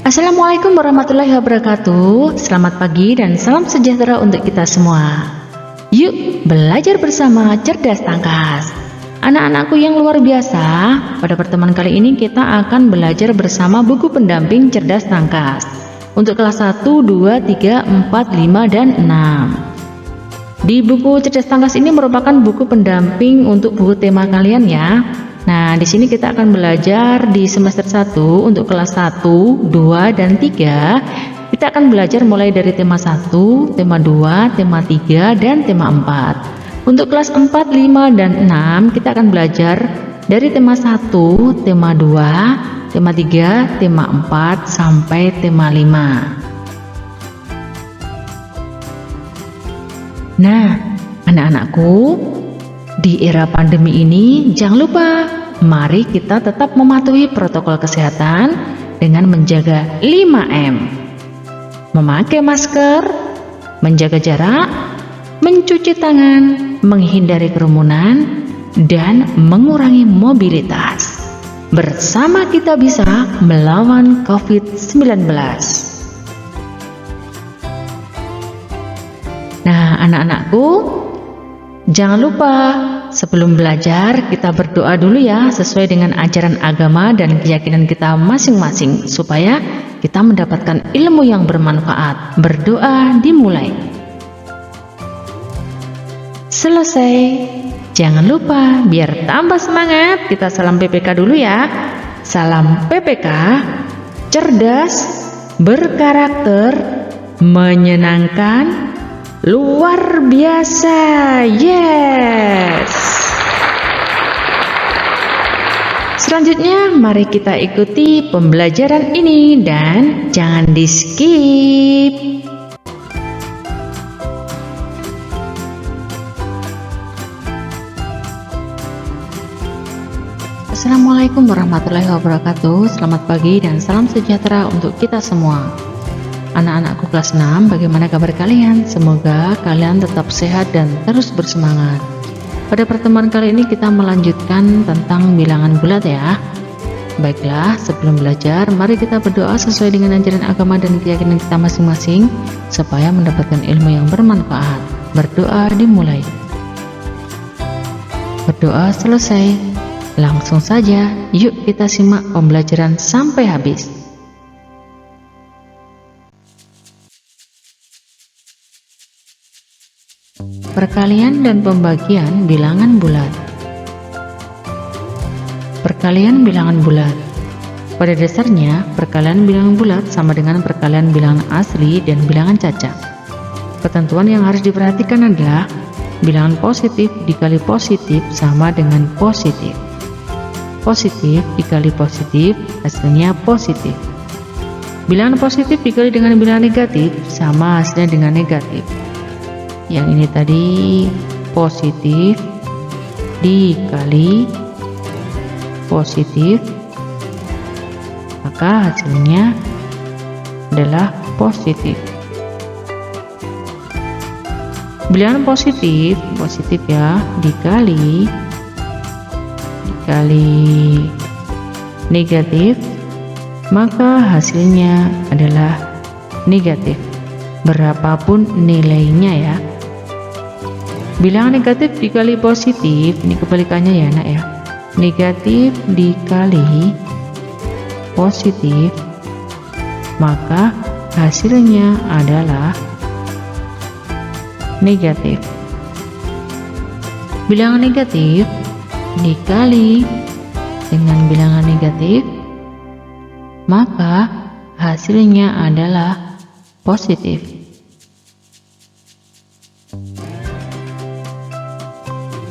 Assalamualaikum warahmatullahi wabarakatuh. Selamat pagi dan salam sejahtera untuk kita semua. Yuk belajar bersama Cerdas Tangkas. Anak-anakku yang luar biasa, pada pertemuan kali ini kita akan belajar bersama buku pendamping Cerdas Tangkas untuk kelas 1, 2, 3, 4, 5, dan 6. Di buku Cerdas Tangkas ini merupakan buku pendamping untuk buku tema kalian ya. Nah, di sini kita akan belajar di semester 1 untuk kelas 1, 2, dan 3. Kita akan belajar mulai dari tema 1, tema 2, tema 3, dan tema 4. Untuk kelas 4, 5, dan 6 kita akan belajar dari tema 1, tema 2, tema 3, tema 4, sampai tema 5. Nah, anak-anakku, di era pandemi ini jangan lupa, mari kita tetap mematuhi protokol kesehatan dengan menjaga 5M. Memakai masker, menjaga jarak, mencuci tangan, menghindari kerumunan, dan mengurangi mobilitas. Bersama kita bisa melawan COVID-19. Nah, anak-anakku, jangan lupa sebelum belajar kita berdoa dulu ya, sesuai dengan ajaran agama dan keyakinan kita masing-masing, supaya kita mendapatkan ilmu yang bermanfaat. Berdoa dimulai. Selesai. Jangan lupa, biar tambah semangat, kita salam PPK dulu ya. Salam PPK, cerdas, berkarakter, menyenangkan, luar biasa. Yes. Selanjutnya mari kita ikuti pembelajaran ini dan jangan di skip. Assalamualaikum warahmatullahi wabarakatuh. Selamat pagi dan salam sejahtera untuk kita semua. Anak-anakku kelas 6, bagaimana kabar kalian? Semoga kalian tetap sehat dan terus bersemangat. Pada pertemuan kali ini kita melanjutkan tentang bilangan bulat ya. Baiklah, sebelum belajar, mari kita berdoa sesuai dengan ajaran agama dan keyakinan kita masing-masing, supaya mendapatkan ilmu yang bermanfaat. Berdoa dimulai. Berdoa selesai. Langsung saja, yuk kita simak pembelajaran sampai habis. Perkalian dan pembagian bilangan bulat. Perkalian bilangan bulat. Pada dasarnya, perkalian bilangan bulat sama dengan perkalian bilangan asli dan bilangan cacat. Ketentuan yang harus diperhatikan adalah bilangan positif dikali positif sama dengan positif. Positif dikali positif hasilnya positif. Bilangan positif dikali dengan bilangan negatif sama hasilnya dengan negatif. Yang ini tadi positif dikali positif, maka hasilnya adalah positif. Bilangan positif ya, dikali negatif, maka hasilnya adalah negatif berapapun nilainya ya. Bilangan negatif dikali positif, ini kebalikannya ya nak ya. Negatif dikali positif, maka hasilnya adalah negatif. Bilangan negatif dikali dengan bilangan negatif, maka hasilnya adalah positif.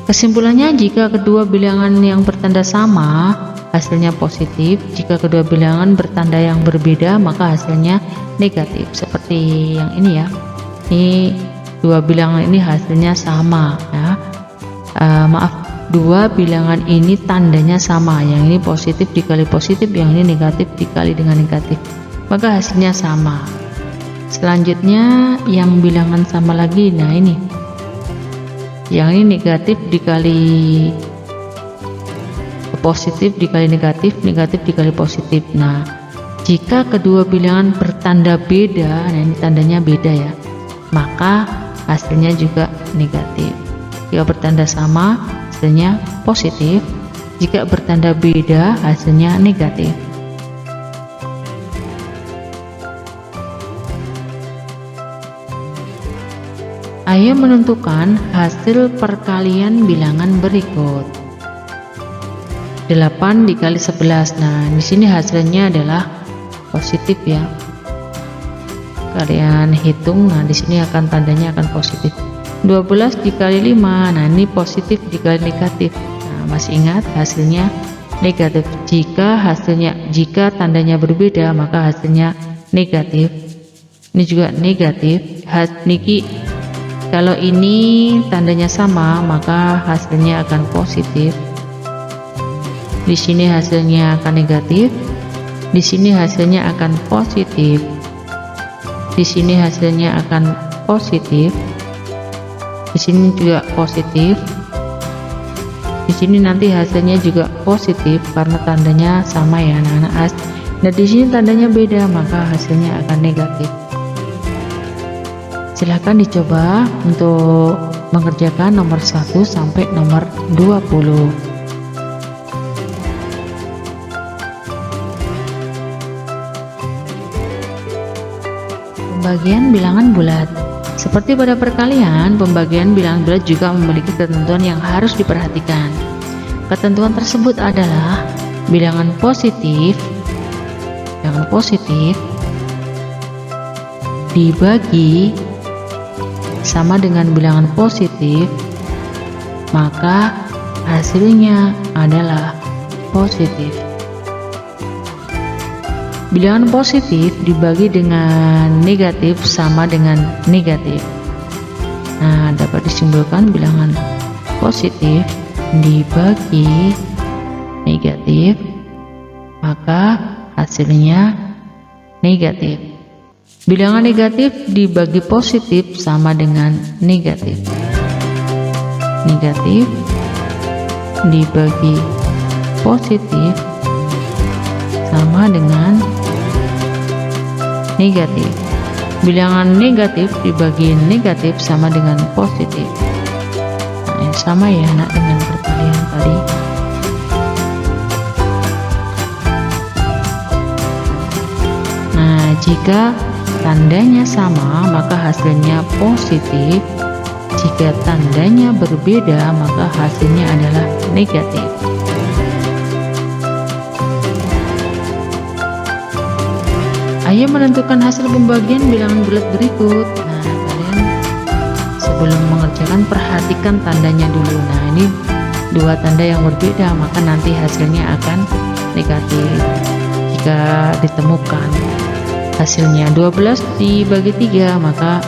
Kesimpulannya, jika kedua bilangan yang bertanda sama, hasilnya positif. Jika kedua bilangan bertanda yang berbeda, maka hasilnya negatif. Seperti yang ini ya. Ini dua bilangan ini hasilnya sama ya. Dua bilangan ini tandanya sama. Yang ini positif dikali positif, yang ini negatif dikali dengan negatif. Maka hasilnya sama. Selanjutnya yang bilangan sama lagi. Nah ini, yang ini negatif dikali positif dikali negatif, negatif dikali positif. Nah, jika kedua bilangan bertanda beda, nah ini tandanya beda ya, maka hasilnya juga negatif. Jika bertanda sama, hasilnya positif. Jika bertanda beda, hasilnya negatif. Ayo menentukan hasil perkalian bilangan berikut. 8 dikali 11. Nah, di sini hasilnya adalah positif ya. Kalian hitung, nah di sini akan tandanya akan positif. 12 dikali 5. Nah, ini positif dikali negatif. Nah, masih ingat hasilnya negatif. Jika tandanya berbeda, maka hasilnya negatif. Ini juga negatif. Kalau ini tandanya sama, maka hasilnya akan positif. Di sini hasilnya akan negatif. Di sini hasilnya akan positif. Di sini hasilnya akan positif. Di sini juga positif. Di sini nanti hasilnya juga positif karena tandanya sama ya anak-anak. Nah, di sini tandanya beda, maka hasilnya akan negatif. Silahkan dicoba untuk mengerjakan nomor 1 sampai nomor 20. Pembagian bilangan bulat. Seperti pada perkalian, pembagian bilangan bulat juga memiliki ketentuan yang harus diperhatikan. Ketentuan tersebut adalah bilangan positif dibagi sama dengan bilangan positif, maka hasilnya adalah positif. Bilangan positif dibagi dengan negatif sama dengan negatif. Nah, dapat disimpulkan bilangan positif dibagi negatif, maka hasilnya negatif. Bilangan negatif dibagi positif sama dengan negatif. Negatif dibagi positif sama dengan negatif. Bilangan negatif dibagi negatif sama dengan positif. Nah, sama ya nak dengan perkalian tadi. Nah, jika tandanya sama, maka hasilnya positif. Jika tandanya berbeda, maka hasilnya adalah negatif. Ayo menentukan hasil pembagian bilangan bulat berikut. Nah, kalian sebelum mengerjakan perhatikan tandanya dulu. Nah, ini dua tanda yang berbeda, maka nanti hasilnya akan negatif. Jika ditemukan hasilnya 12 dibagi 3, maka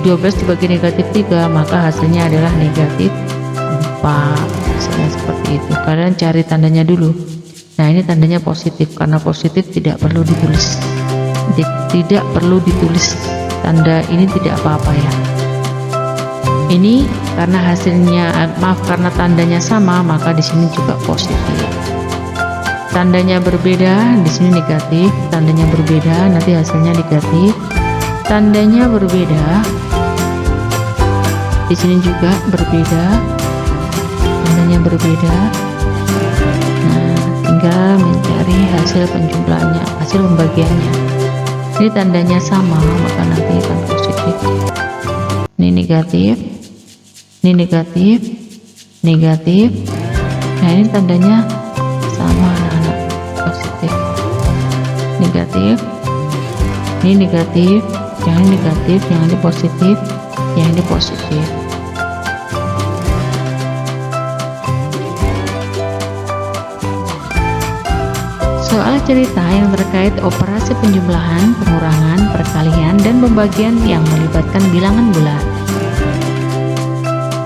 12 dibagi negatif 3, maka hasilnya adalah negatif 4. Misalnya seperti itu. Kalian cari tandanya dulu. Nah, ini tandanya positif, karena positif tidak perlu ditulis. Tidak perlu ditulis tanda ini, tidak apa-apa ya. Ini karena karena tandanya sama, maka di sini juga positif. Tandanya berbeda, di sini negatif. Tandanya berbeda, nanti hasilnya negatif. Tandanya berbeda, di sini juga berbeda. Tandanya berbeda. Nah, tinggal mencari hasil penjumlahannya, hasil pembagiannya. Ini tandanya sama, maka nanti akan positif. Ini negatif, ini negatif, negatif. Nah, ini tandanya sama anak-anak, positif. Negatif, ini negatif, yang ini negatif, yang ini positif, yang ini positif. Soal cerita yang terkait operasi penjumlahan, pengurangan, perkalian, dan pembagian yang melibatkan bilangan bulat.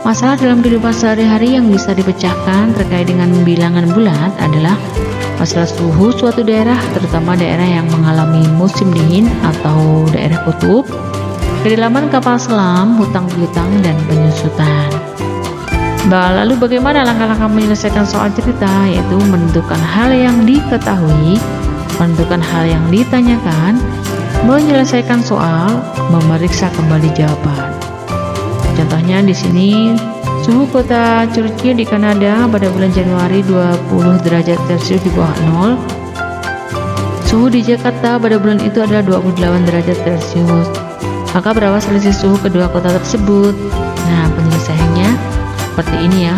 Masalah dalam kehidupan sehari-hari yang bisa dipecahkan terkait dengan bilangan bulat adalah Masalah suhu suatu daerah, terutama daerah yang mengalami musim dingin atau daerah kutub, kedalaman kapal selam, hutang piutang, dan penyusutan. Lalu bagaimana langkah-langkah menyelesaikan soal cerita? Yaitu menentukan hal yang diketahui, menentukan hal yang ditanyakan, menyelesaikan soal, memeriksa kembali jawaban. Contohnya di sini, suhu kota Churchill di Kanada pada bulan Januari 20 derajat Celcius di bawah 0. Suhu di Jakarta pada bulan itu adalah 28 derajat Celcius. Maka berapa selisih suhu kedua kota tersebut? Nah, penyelesaiannya seperti ini ya.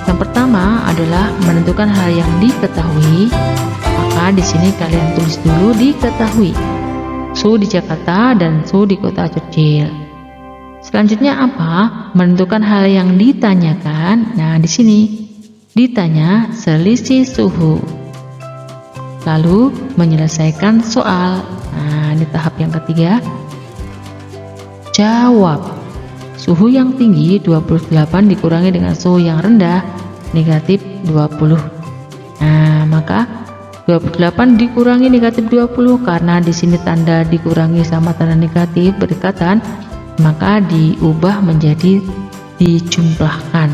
Yang pertama adalah menentukan hal yang diketahui. Maka di sini kalian tulis dulu diketahui. Suhu di Jakarta dan suhu di kota Churchill. Selanjutnya apa? Menentukan hal yang ditanyakan. Nah, di sini ditanya selisih suhu. Lalu menyelesaikan soal. Nah, di tahap yang ketiga. Jawab. Suhu yang tinggi 28 dikurangi dengan suhu yang rendah negatif 20. Nah, maka 28 dikurangi negatif 20 karena di sini tanda dikurangi sama tanda negatif berdekatan, maka diubah menjadi dijumlahkan.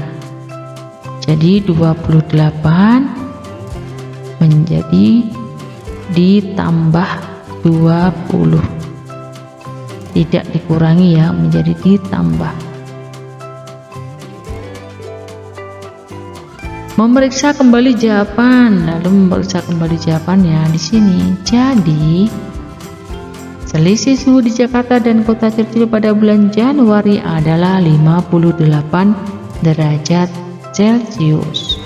Jadi 28 menjadi ditambah 20. Tidak dikurangi ya, menjadi ditambah. Memeriksa kembali jawaban, lalu memeriksa kembali jawabannya di sini. Jadi selisih suhu di Jakarta dan kota Churchill pada bulan Januari adalah 58 derajat Celcius.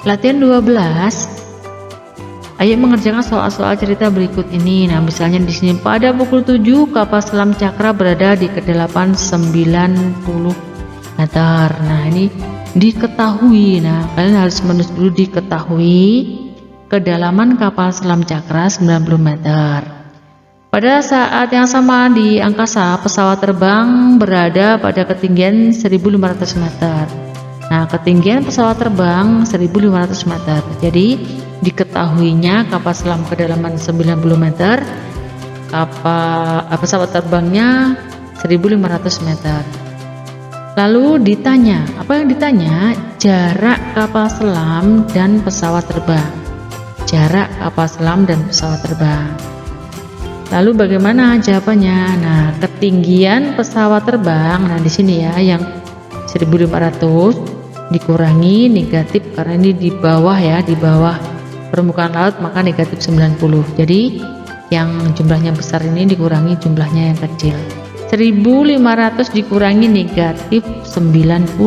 Latihan 12. Ayo mengerjakan soal-soal cerita berikut ini. Nah, misalnya di sini pada pukul 7 kapal selam Cakra berada di kedalaman 90 meter. Nah, ini diketahui. Nah, kalian harus menulis dulu diketahui kedalaman kapal selam Cakra 90 meter. Pada saat yang sama di angkasa, pesawat terbang berada pada ketinggian 1500 meter. Nah, ketinggian pesawat terbang 1500 meter. Jadi, diketahuinya kapal selam kedalaman 90 meter, pesawat terbangnya 1500 meter. Lalu ditanya, apa yang ditanya? Jarak kapal selam dan pesawat terbang. Jarak kapal selam dan pesawat terbang. Lalu bagaimana jawabannya? Nah, ketinggian pesawat terbang, nah di sini ya yang 1500 dikurangi negatif karena ini di bawah ya, di bawah permukaan laut, maka negatif 90. Jadi yang jumlahnya besar ini dikurangi jumlahnya yang kecil. 1500 dikurangi negatif 90,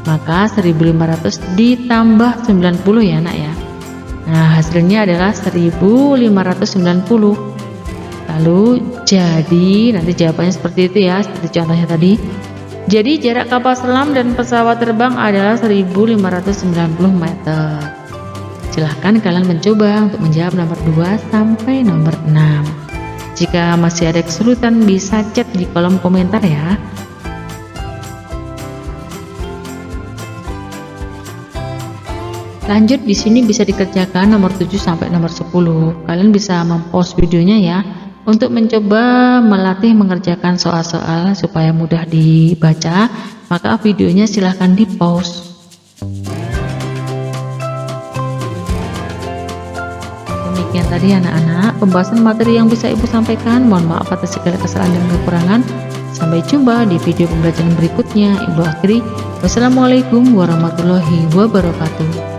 maka 1500 ditambah 90 ya nak ya. Nah, hasilnya adalah 1590. Lalu jadi nanti jawabannya seperti itu ya, seperti contohnya tadi. Jadi jarak kapal selam dan pesawat terbang adalah 1590 meter. Silahkan kalian mencoba untuk menjawab nomor 2 sampai nomor 6. Jika masih ada kesulitan bisa chat di kolom komentar ya. Lanjut di sini bisa dikerjakan nomor 7 sampai nomor 10. Kalian bisa mempost videonya ya untuk mencoba melatih mengerjakan soal-soal supaya mudah dibaca. Maka videonya silahkan di-pause. Demikian tadi anak-anak pembahasan materi yang bisa Ibu sampaikan. Mohon maaf atas segala kesalahan dan kekurangan. Sampai jumpa di video pembelajaran berikutnya. Ibu akhiri, wassalamualaikum warahmatullahi wabarakatuh.